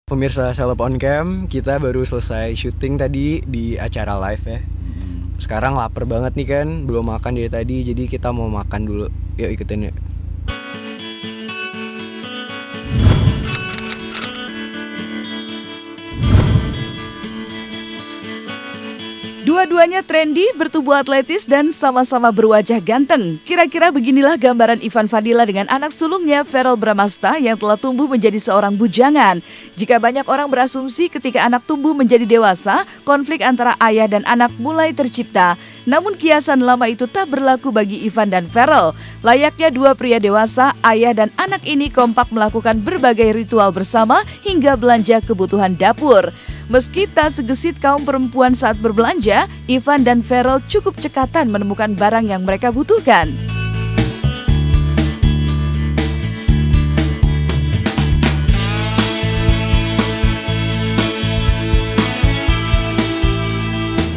Pemirsa Seleb on Cam, kita baru selesai syuting tadi di acara live ya. Sekarang lapar banget nih kan, belum makan dari tadi, jadi kita mau makan dulu. Yuk ikutin yuk. Dua-duanya trendy, bertubuh atletis, dan sama-sama berwajah ganteng. Kira-kira beginilah gambaran Ivan Fadila dengan anak sulungnya, Verrell Bramasta, yang telah tumbuh menjadi seorang bujangan. Jika banyak orang berasumsi ketika anak tumbuh menjadi dewasa, konflik antara ayah dan anak mulai tercipta. Namun kiasan lama itu tak berlaku bagi Ivan dan Verrell. Layaknya dua pria dewasa, ayah dan anak ini kompak melakukan berbagai ritual bersama hingga belanja kebutuhan dapur. Meski tak segesit kaum perempuan saat berbelanja, Ivan dan Verrell cukup cekatan menemukan barang yang mereka butuhkan.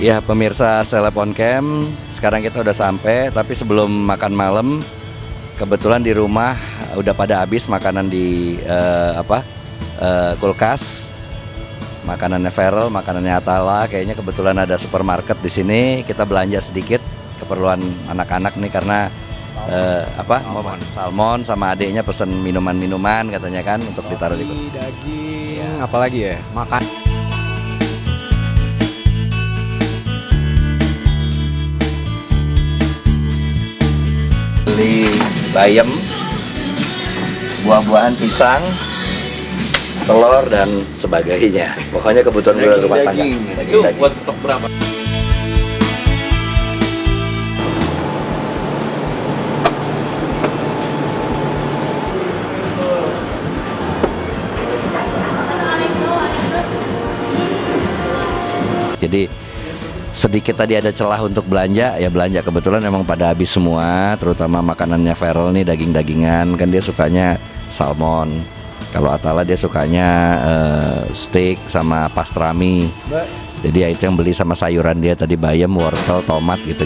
Ya pemirsa Seleb on Cam, sekarang kita udah sampai, tapi sebelum makan malam, kebetulan di rumah udah pada habis makanan di kulkas. Makanannya Verrell, makanannya Atala, kayaknya kebetulan ada supermarket di sini. Kita belanja sedikit keperluan anak-anak nih karena salmon sama adiknya pesen minuman-minuman katanya kan untuk ditaruh di kulkas. Daging, apalagi ya, makan. Beli bayam, buah-buahan, pisang, telur dan sebagainya. Pokoknya kebutuhan rumah tangga. Itu buat stok berapa? Jadi sedikit tadi ada celah untuk belanja, ya belanja. Kebetulan memang pada habis semua, terutama makanannya Verrell nih, daging-dagingan, kan dia sukanya salmon. Kalau Atala dia sukanya steak sama pastrami. Jadi ya itu yang beli sama sayuran dia tadi, bayam, wortel, tomat gitu.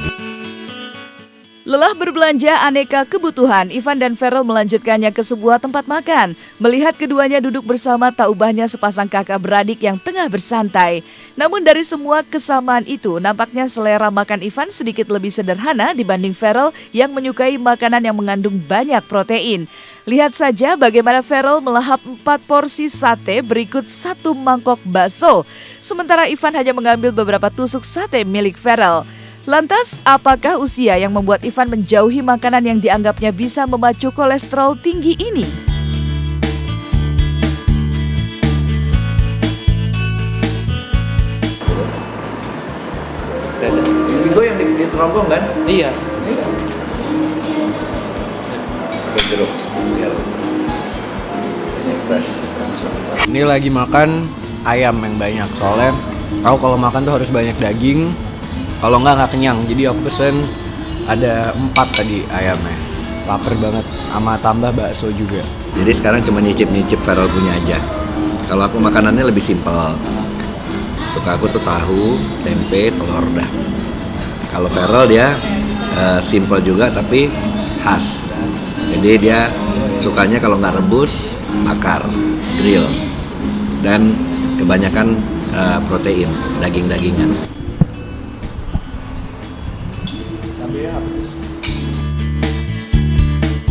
Lelah berbelanja aneka kebutuhan, Ivan dan Verrell melanjutkannya ke sebuah tempat makan. Melihat keduanya duduk bersama, tak ubahnya sepasang kakak beradik yang tengah bersantai. Namun dari semua kesamaan itu, nampaknya selera makan Ivan sedikit lebih sederhana dibanding Verrell yang menyukai makanan yang mengandung banyak protein. Lihat saja bagaimana Verrell melahap 4 porsi sate berikut 1 mangkok bakso. Sementara Ivan hanya mengambil beberapa tusuk sate milik Verrell. Lantas, apakah usia yang membuat Ivan menjauhi makanan yang dianggapnya bisa memacu kolesterol tinggi ini? Itu yang di teropong kan? Iya. Jeruk. Ini lagi makan ayam yang banyak, soalnya tahu kalau makan tuh harus banyak daging. Kalau nggak kenyang, jadi aku pesen ada 4 tadi ayamnya. Laper banget, sama tambah bakso juga. Jadi sekarang cuma nyicip-nyicip Verrell punya aja. Kalau aku makanannya lebih simpel. Suka aku tuh tahu, tempe, telur dah. Kalau Verrell dia simpel juga tapi khas. Jadi dia sukanya kalau nggak rebus, bakar, grill. Dan kebanyakan protein, daging-dagingan.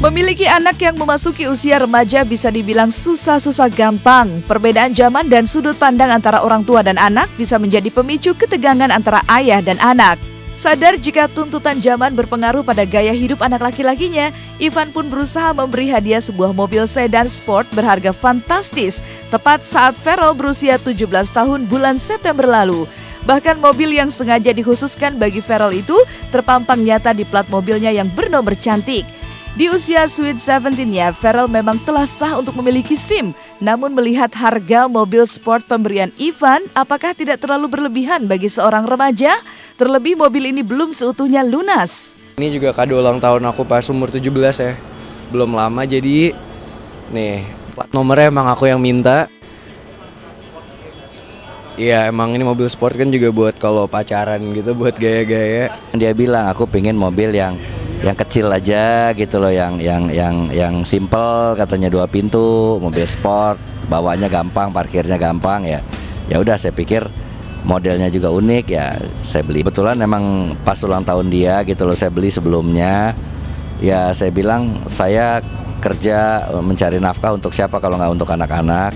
Memiliki anak yang memasuki usia remaja bisa dibilang susah-susah gampang. Perbedaan zaman dan sudut pandang antara orang tua dan anak bisa menjadi pemicu ketegangan antara ayah dan anak. Sadar jika tuntutan zaman berpengaruh pada gaya hidup anak laki-lakinya, Ivan pun berusaha memberi hadiah sebuah mobil sedan sport berharga fantastis, tepat saat Verrell berusia 17 tahun bulan September lalu. Bahkan mobil yang sengaja dikhususkan bagi Verrell itu terpampang nyata di plat mobilnya yang bernomor cantik. Di usia Sweet 17-nya, Verrell memang telah sah untuk memiliki SIM. Namun melihat harga mobil sport pemberian Ivan, apakah tidak terlalu berlebihan bagi seorang remaja? Terlebih mobil ini belum seutuhnya lunas. Ini juga kado ulang tahun aku pas umur 17 ya. Belum lama, jadi nih plat nomornya emang aku yang minta. Iya, emang ini mobil sport kan juga buat kalau pacaran gitu, buat gaya-gaya. Dia bilang aku pengen mobil yang yang kecil aja gitu loh, yang simple, katanya 2 pintu, mobil sport, bawanya gampang, parkirnya gampang ya. Ya udah, saya pikir modelnya juga unik ya, saya beli. Kebetulan emang pas ulang tahun dia gitu loh, saya beli sebelumnya. Ya saya bilang saya kerja mencari nafkah untuk siapa kalau nggak untuk anak-anak.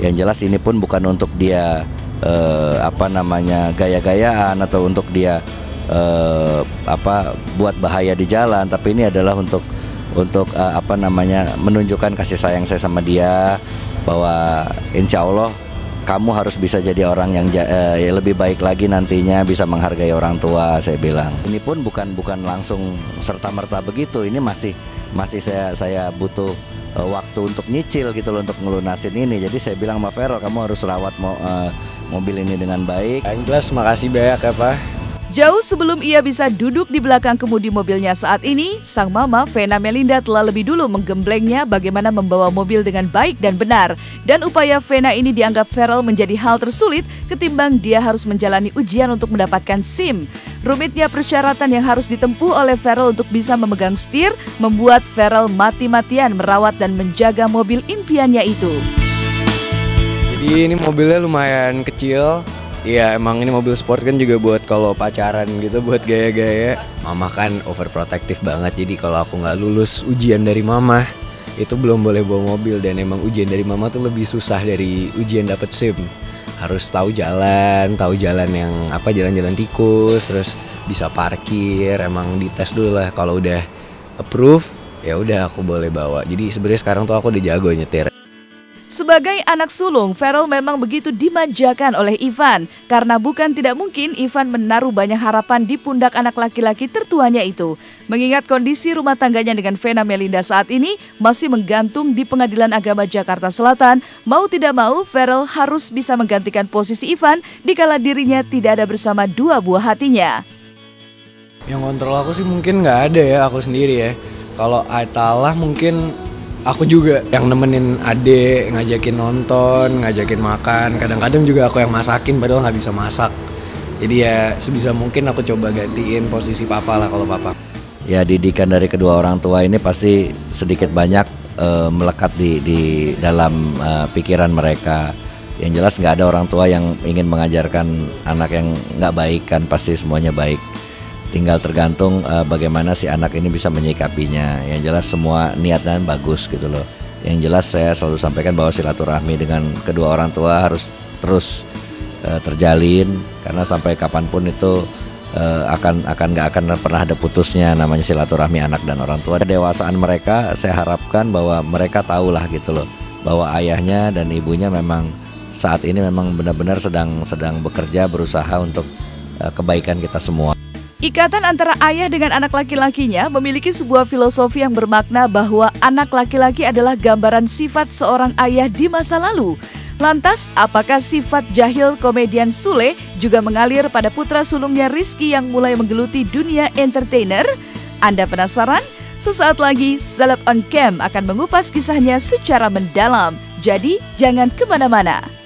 Yang jelas ini pun bukan untuk dia gaya-gayaan atau untuk dia buat bahaya di jalan, tapi ini adalah untuk menunjukkan kasih sayang saya sama dia, bahwa insya Allah kamu harus bisa jadi orang yang lebih baik lagi nantinya, bisa menghargai orang tua, saya bilang. Ini pun bukan langsung serta-merta begitu, ini masih saya butuh waktu untuk nyicil gitu loh, untuk ngelunasin ini. Jadi saya bilang sama Feral, kamu harus rawat mobil ini dengan baik. Yang jelas makasih banyak ya Pak. Jauh sebelum ia bisa duduk di belakang kemudi mobilnya saat ini, sang mama Vena Melinda telah lebih dulu menggemblengnya bagaimana membawa mobil dengan baik dan benar. Dan upaya Vena ini dianggap Feral menjadi hal tersulit ketimbang dia harus menjalani ujian untuk mendapatkan SIM. Rumitnya persyaratan yang harus ditempuh oleh Feral untuk bisa memegang setir membuat Feral mati-matian merawat dan menjaga mobil impiannya itu. Jadi ini mobilnya lumayan kecil. Iya, emang ini mobil sport kan juga buat kalau pacaran gitu, buat gaya-gaya. Mama kan overprotective banget, jadi kalau aku nggak lulus ujian dari mama, itu belum boleh bawa mobil. Dan emang ujian dari mama tuh lebih susah dari ujian dapet SIM. Harus tahu jalan yang jalan-jalan tikus, terus bisa parkir. Emang dites dulu lah, kalau udah approve, ya udah aku boleh bawa. Jadi sebenarnya sekarang tuh aku udah jago nyetir. Sebagai anak sulung, Feral memang begitu dimanjakan oleh Ivan. Karena bukan tidak mungkin Ivan menaruh banyak harapan di pundak anak laki-laki tertuanya itu. Mengingat kondisi rumah tangganya dengan Vena Melinda saat ini masih menggantung di Pengadilan Agama Jakarta Selatan, mau tidak mau Feral harus bisa menggantikan posisi Ivan dikala dirinya tidak ada bersama 2 buah hatinya. Yang kontrol aku sih mungkin nggak ada ya, aku sendiri ya. Kalau Atalah mungkin aku juga yang nemenin adek, ngajakin nonton, ngajakin makan. Kadang-kadang juga aku yang masakin padahal nggak bisa masak. Jadi ya sebisa mungkin aku coba gantiin posisi papa lah kalau papa. Ya, didikan dari kedua orang tua ini pasti sedikit banyak melekat di dalam pikiran mereka. Yang jelas nggak ada orang tua yang ingin mengajarkan anak yang nggak baik kan, pasti semuanya baik. Tinggal tergantung bagaimana si anak ini bisa menyikapinya. Yang jelas semua niatnya bagus gitu loh. Yang jelas saya selalu sampaikan bahwa silaturahmi dengan kedua orang tua harus terus terjalin, karena sampai kapanpun itu nggak akan pernah ada putusnya namanya silaturahmi anak dan orang tua. Kedewasaan mereka, saya harapkan bahwa mereka tahulah gitu loh, bahwa ayahnya dan ibunya memang saat ini memang benar-benar sedang bekerja, berusaha untuk kebaikan kita semua. Ikatan antara ayah dengan anak laki-lakinya memiliki sebuah filosofi yang bermakna bahwa anak laki-laki adalah gambaran sifat seorang ayah di masa lalu. Lantas, apakah sifat jahil komedian Sule juga mengalir pada putra sulungnya Rizky yang mulai menggeluti dunia entertainer? Anda penasaran? Sesaat lagi, Celeb on Cam akan mengupas kisahnya secara mendalam. Jadi, jangan kemana-mana.